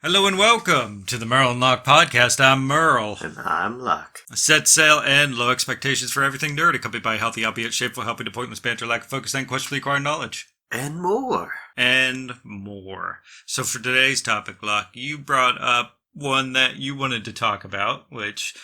Hello and welcome to the Merle and Locke podcast. I'm Merle. And I'm Luck. Set sail and low expectations for everything nerd, accompanied by healthy, albeit shameful, helping to pointless banter, lack of focus, and questionably acquired knowledge. And more. And more. So for today's topic, Locke, you brought up one that you wanted to talk about, which,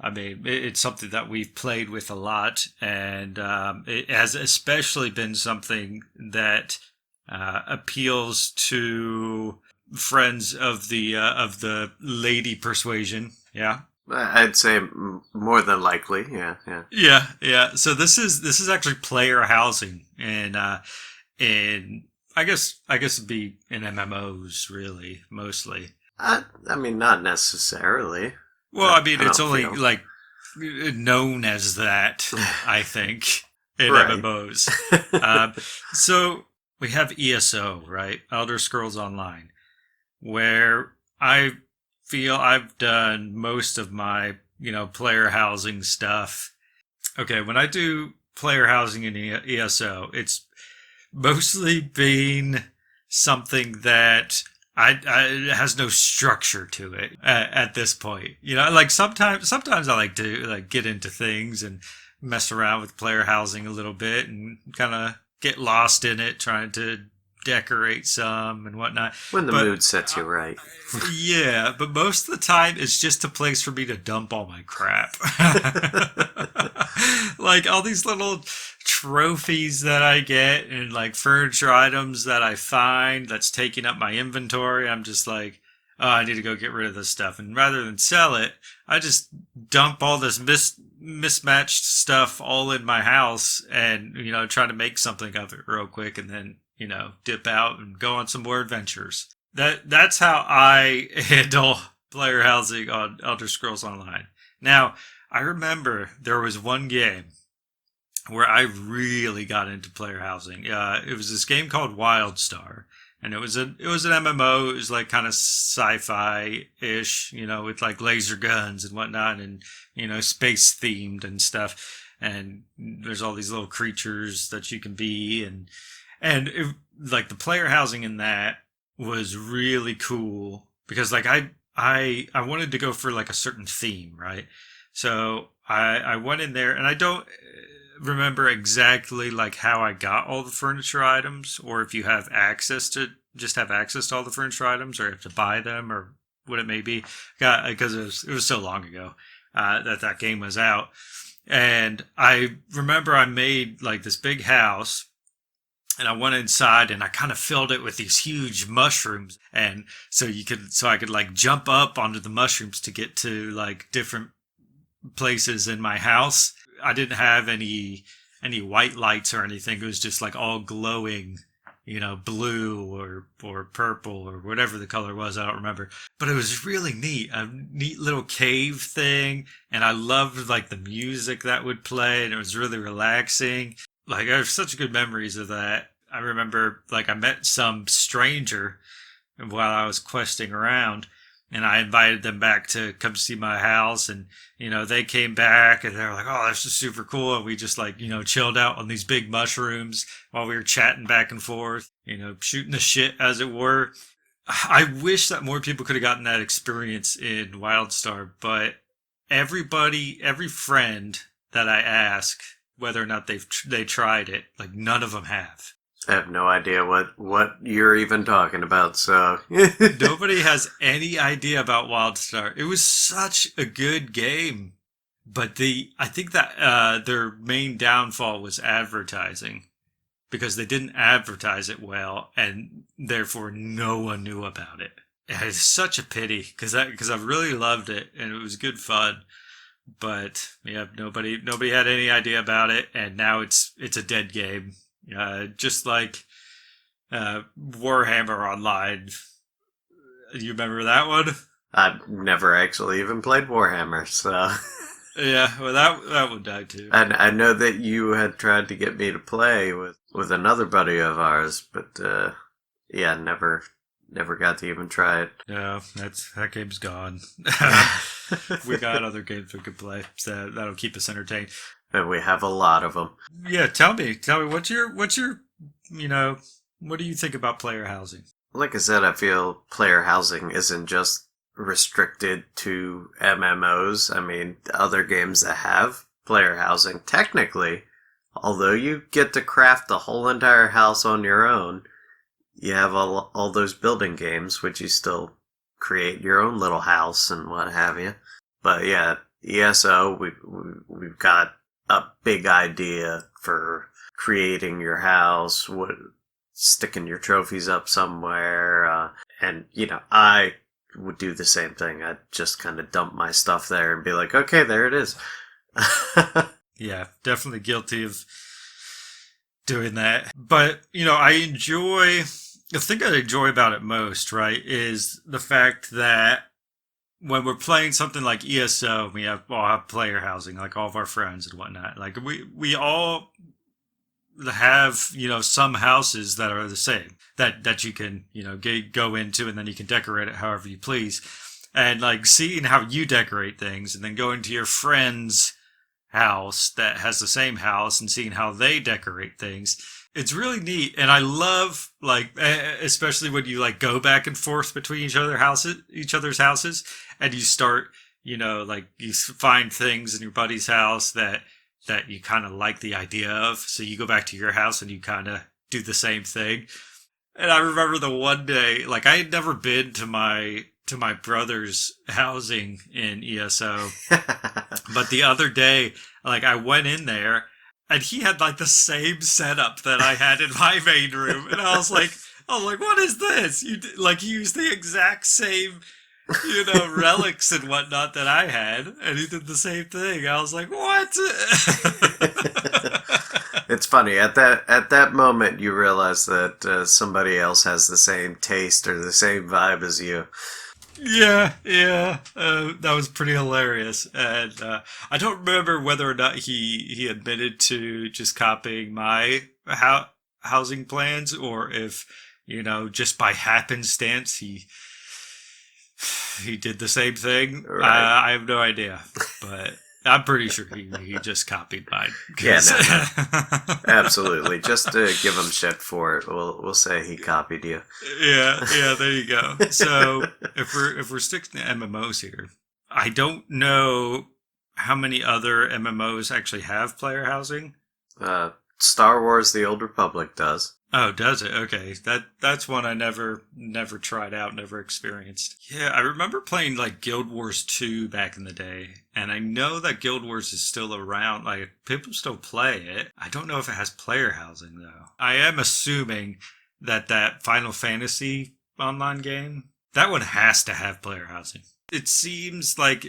I mean, it's something that we've played with a lot, and it has especially been something that appeals to friends of the lady persuasion. Yeah. I'd say more than likely. Yeah. So this is actually player housing, and I guess it'd be in MMOs really mostly. I mean, not necessarily. Well, I mean, it's only like known as that, I think, in Right. MMOs. So we have ESO, right? Elder Scrolls Online, where I feel I've done most of my, player housing stuff. Okay, when I do player housing in ESO, it's mostly been something that it has no structure to it at this point. Like sometimes I like to like get into things and mess around with player housing a little bit and kind of get lost in it, trying to decorate some and whatnot. When the mood sets you right. Yeah, but most of the time it's just a place for me to dump all my crap. Like all these little trophies that I get and like furniture items that I find that's taking up my inventory. I'm just like, oh, I need to go get rid of this stuff. And rather than sell it, I just dump all this mismatched stuff all in my house and, try to make something of it real quick and then, dip out and go on some more adventures. That's how I handle player housing on Elder Scrolls Online. Now, I remember there was one game where I really got into player housing. It was this game called WildStar, and it was an MMO. It was like kind of sci-fi ish, with like laser guns and whatnot, and space themed and stuff. And there's all these little creatures that you can be, and like the player housing in that was really cool because like I wanted to go for like a certain theme, right? So I went in there and I don't remember exactly like how I got all the furniture items or if you have access to all the furniture items or you have to buy them or what it may be. Because it was so long ago that game was out. And I remember I made like this big house and I went inside and I kind of filled it with these huge mushrooms. And so I could like jump up onto the mushrooms to get to like different places in my house. I didn't have any white lights or anything. It was just like all glowing, blue or purple or whatever the color was. I don't remember, but it was really neat. A neat little cave thing. And I loved like the music that would play and it was really relaxing. Like I have such good memories of that. I remember like I met some stranger while I was questing around and I invited them back to come see my house and, they came back and they were like, oh, this is super cool. And we just like, chilled out on these big mushrooms while we were chatting back and forth, shooting the shit as it were. I wish that more people could have gotten that experience in WildStar, but every friend that I ask whether or not they tried it, like none of them have. I have no idea what you're even talking about, so... Nobody has any idea about WildStar. It was such a good game. But I think that their main downfall was advertising. Because they didn't advertise it well, and therefore no one knew about it. It's such a pity, because I really loved it, and it was good fun. But, yeah, nobody had any idea about it, and now it's a dead game. Just like Warhammer Online. You remember that one? I've never actually even played Warhammer, so... Yeah, well, that one died too. And I know that you had tried to get me to play with another buddy of ours, but yeah, never got to even try it. No, that game's gone. We got other games we could play, so that'll keep us entertained. And we have a lot of them. Yeah, tell me, what's your, what do you think about player housing? Like I said, I feel player housing isn't just restricted to MMOs. I mean, other games that have player housing, technically, although you get to craft the whole entire house on your own, you have all those building games, which you still create your own little house and what have you. But yeah, ESO, we've got a big idea for creating your house, sticking your trophies up somewhere, and I would do the same thing. I'd just kind of dump my stuff there and be like, okay, there it is. Yeah, definitely guilty of doing that. But, the thing I enjoy about it most, right, is the fact that when we're playing something like ESO, we all have player housing, like all of our friends and whatnot. Like we all have, some houses that are the same that you can, go into, and then you can decorate it however you please. And like seeing how you decorate things and then going to your friend's house that has the same house and seeing how they decorate things. It's really neat. And I love, like, especially when you like go back and forth between each other's houses, and you start, like you find things in your buddy's house that you kind of like the idea of. So you go back to your house and you kind of do the same thing. And I remember the one day, like I had never been to my brother's housing in ESO, but the other day, like I went in there and he had like the same setup that I had in my main room, and I was like, what is this? He used the exact same, relics and whatnot that I had, and he did the same thing. I was like, what? It's funny at that moment you realize that somebody else has the same taste or the same vibe as you. Yeah. That was pretty hilarious. And I don't remember whether or not he admitted to just copying my housing plans, or if, just by happenstance he did the same thing. Right. I have no idea, but I'm pretty sure he just copied mine. Yeah, no. Absolutely. Just to give him shit for it, we'll say he copied you. Yeah, there you go. So if we're sticking to MMOs here, I don't know how many other MMOs actually have player housing. Star Wars: The Old Republic does. Oh, does it? Okay. That's one I never tried out, never experienced. Yeah, I remember playing like Guild Wars 2 back in the day, and I know that Guild Wars is still around. Like, people still play it. I don't know if it has player housing though. I am assuming that Final Fantasy online game, that one has to have player housing. It seems like,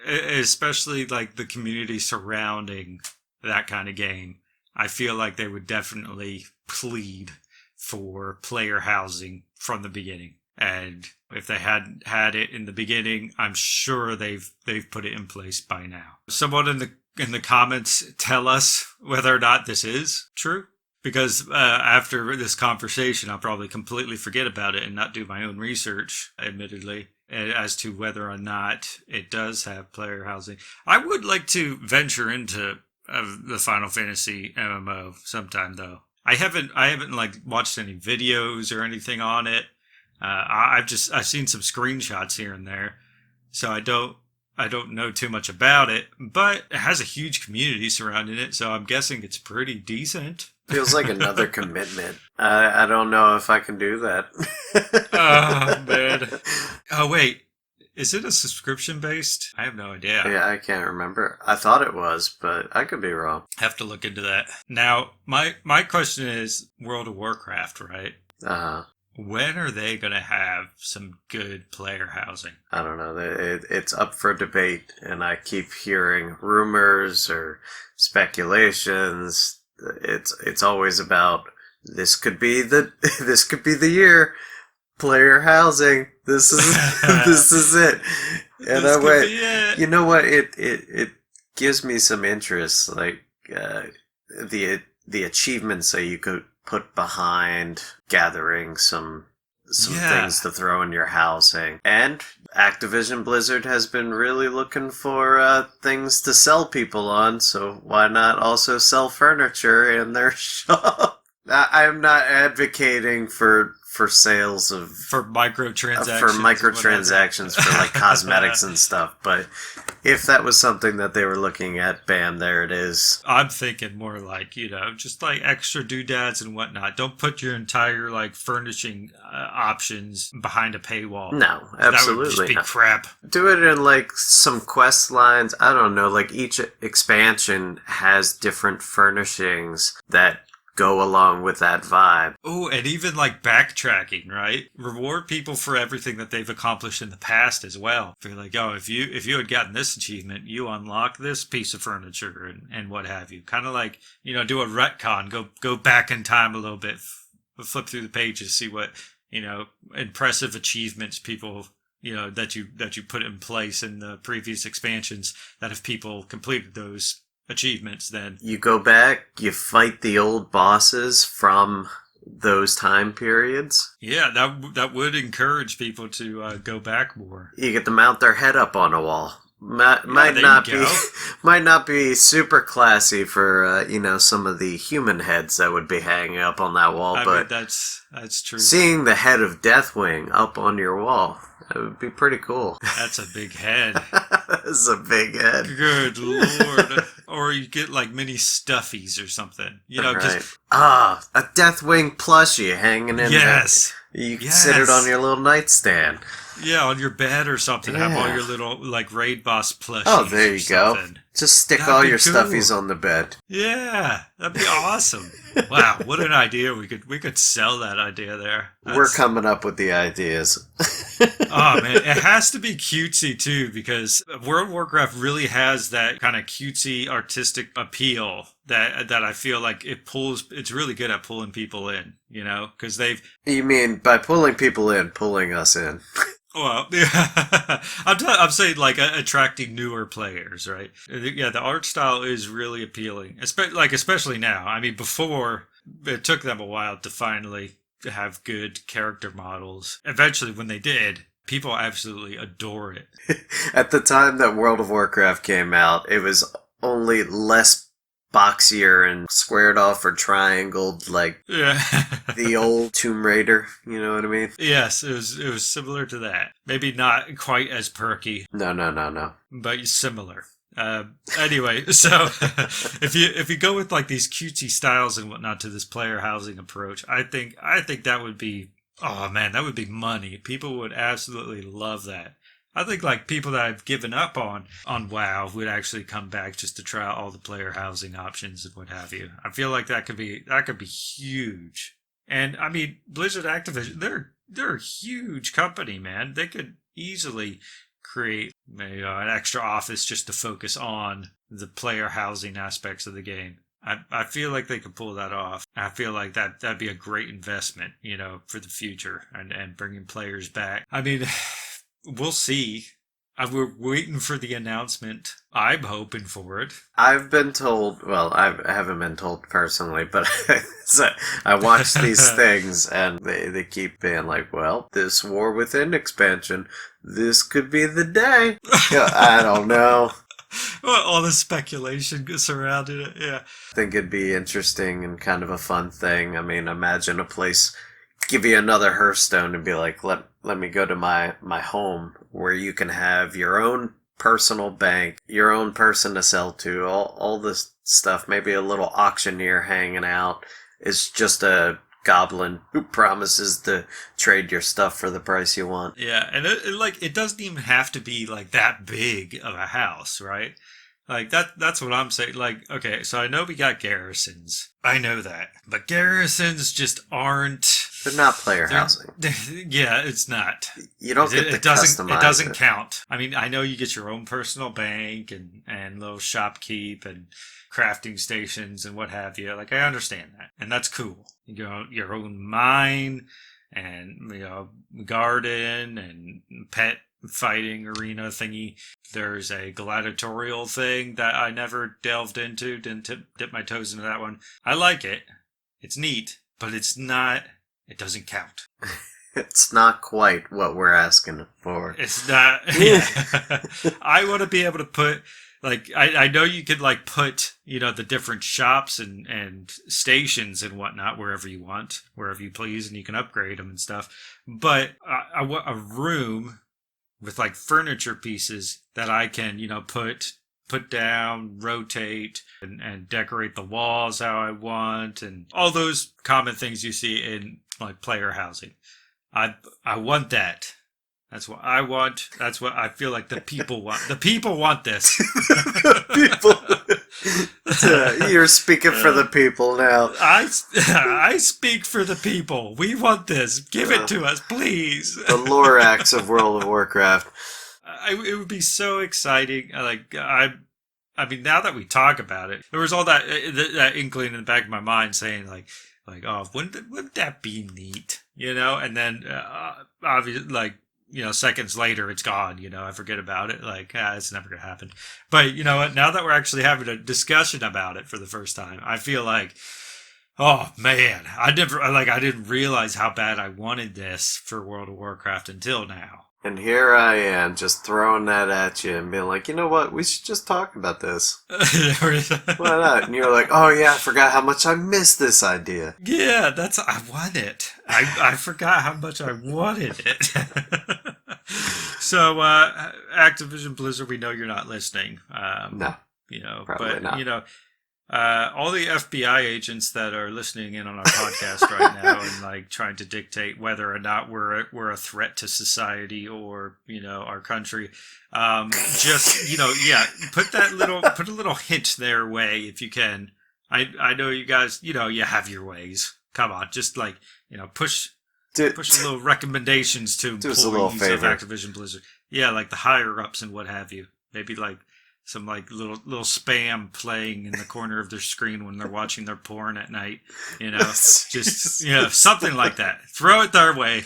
especially like the community surrounding that kind of game, I feel like they would definitely plead for player housing from the beginning. And if they hadn't had it in the beginning, I'm sure they've put it in place by now. Someone in the comments tell us whether or not this is true, because after this conversation, I'll probably completely forget about it and not do my own research, admittedly, as to whether or not it does have player housing. I would like to venture into the Final Fantasy MMO sometime, though. I haven't like watched any videos or anything on it. I've seen some screenshots here and there, so I don't know too much about it. But it has a huge community surrounding it, so I'm guessing it's pretty decent. Feels like another commitment. I don't know if I can do that. Oh man! Oh wait. Is it a subscription based? I have no idea. Yeah, I can't remember. I thought it was, but I could be wrong. Have to look into that. Now, my question is World of Warcraft, right? Uh-huh. When are they going to have some good player housing? I don't know. It's up for debate, and I keep hearing rumors or speculations. It's always about this could be the year. Player housing. This is it. And I went, you know what? It gives me some interest, like the achievements that you could put behind gathering some things to throw in your housing. And Activision Blizzard has been really looking for things to sell people on, so why not also sell furniture in their shop? I'm not advocating for sales of For microtransactions. for microtransactions for like cosmetics and stuff, but if that was something that they were looking at, bam, there it is. I'm thinking more like, just like extra doodads and whatnot. Don't put your entire like furnishing options behind a paywall. No, That would absolutely just be not. crap. Do it in like some quest lines. I don't know, like each expansion has different furnishings that go along with that vibe. Oh, and even like backtracking, right? Reward people for everything that they've accomplished in the past as well. Be like, oh, if you had gotten this achievement, you unlock this piece of furniture and what have you. Kind of like, do a retcon, go back in time a little bit, flip through the pages, see what, impressive achievements people that you put in place in the previous expansions, that if people completed those achievements, then You go back, you fight the old bosses from those time periods. yeah, that would encourage people to go back more. You get to mount their head up on a wall. Might there not you be go. might not be super classy for some of the human heads that would be hanging up on that wall, I mean, but that's true. seeing the head of Deathwing up on your wall, that would be pretty cool. That's a big head. That's a big head. Good lord. Or you get like mini stuffies or something. Right. A Deathwing plushie hanging in yes. there. You can sit it on your little nightstand. Yeah, on your bed or something. Have all Yeah. your little like raid boss plushies. Oh, there or you go. something. Just stick That'd all be your cool. stuffies on the bed. Yeah, that'd be awesome. Wow, what an idea. We could sell that idea there. We're coming up with the ideas. Oh man, it has to be cutesy too, because World of Warcraft really has that kind of cutesy artistic appeal that I feel like it's really good at pulling people in, because they've You mean by pulling people in, pulling us in? well, yeah, I'm saying like attracting newer players, right? Yeah, the art style is really appealing, especially now. I mean, before it took them a while to finally have good character models. Eventually, when they did, people absolutely adore it. At the time that World of Warcraft came out, it was only less boxier and squared off or triangled like Yeah. the old Tomb Raider. You know what I mean? Yes, it was similar to that. Maybe not quite as perky, No. but similar. Anyway, so if you go with like these cutesy styles and whatnot to this player housing approach, I think that would be, oh man, that would be money. People would absolutely love that. I think like people that I've given up on WoW would actually come back just to try out all the player housing options and what have you. I feel like that could be huge. And I mean, Blizzard Activision, they're a huge company, man. They could easily create an extra office just to focus on the player housing aspects of the game. I feel like they could pull that off. I feel like that'd be a great investment, for the future and bringing players back. I mean, we'll see. We're waiting for the announcement. I'm hoping for it. I've been told, well, I haven't been told personally, but I watch these things and they keep being like, well, this War Within expansion, this could be the day. I don't know. Well, all the speculation surrounding it, yeah. I think it'd be interesting and kind of a fun thing. I mean, imagine a place give you another Hearthstone and be like, let me go to my home where you can have your own personal bank, your own person to sell to, all this stuff. Maybe a little auctioneer hanging out. It's just a goblin who promises to trade your stuff for the price you want. Yeah, and it doesn't even have to be like that big of a house, right? Like that's what I'm saying. Like, okay, so I know we got garrisons. I know that. But garrisons just aren't. They're not player housing. Yeah, it's not. You don't get to customize it doesn't count. I mean, I know you get your own personal bank and little shopkeep and crafting stations and what have you. Like, I understand that. And that's cool. You know, your own mine and, garden and pet fighting arena thingy. There's a gladiatorial thing that I never delved into, didn't dip my toes into that one. I like it. It's neat, but it doesn't count. It's not quite what we're asking for. It's not. Yeah. I want to be able to put like I know you could like put the different shops and stations and whatnot wherever you want, wherever you please, and you can upgrade them and stuff. But I want a room with like furniture pieces that I can put down, rotate, and decorate the walls how I want, and all those common things you see in like player housing. I want that. That's what I want. That's what I feel like the people want. The people want this. People. You're speaking for the people now. I speak for the people. We want this. Give it to us, please. The Lorax of World of Warcraft. It would be so exciting. I mean, now that we talk about it, there was all that inkling in the back of my mind saying oh, wouldn't that be neat? And then obviously, like, seconds later, it's gone. I forget about it. Like, it's never going to happen. But you know what? Now that we're actually having a discussion about it for the first time, I feel like, oh man, I didn't realize how bad I wanted this for World of Warcraft until now. And here I am, just throwing that at you and being like, you know what? We should just talk about this. Why not? And you're like, oh yeah, I forgot how much I missed this idea. Yeah, I want it. I forgot how much I wanted it. So, Activision Blizzard, we know you're not listening. No. Probably not. All the FBI agents that are listening in on our podcast right now and like trying to dictate whether or not we're a threat to society or our country, just put a little hint their way if you can. I know you guys you have your ways. Come on, just like push a little recommendations to employees of Activision Blizzard. Yeah, like the higher ups and what have you. Maybe like some like little spam playing in the corner of their screen when they're watching their porn at night, just something like that. Throw it their way.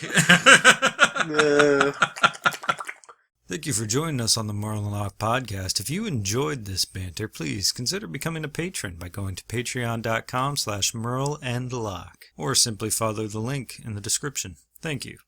Thank you for joining us on the Merle and Locke podcast. If you enjoyed this banter, please consider becoming a patron by going to patreon.com/Merle and Locke, or simply follow the link in the description. Thank you.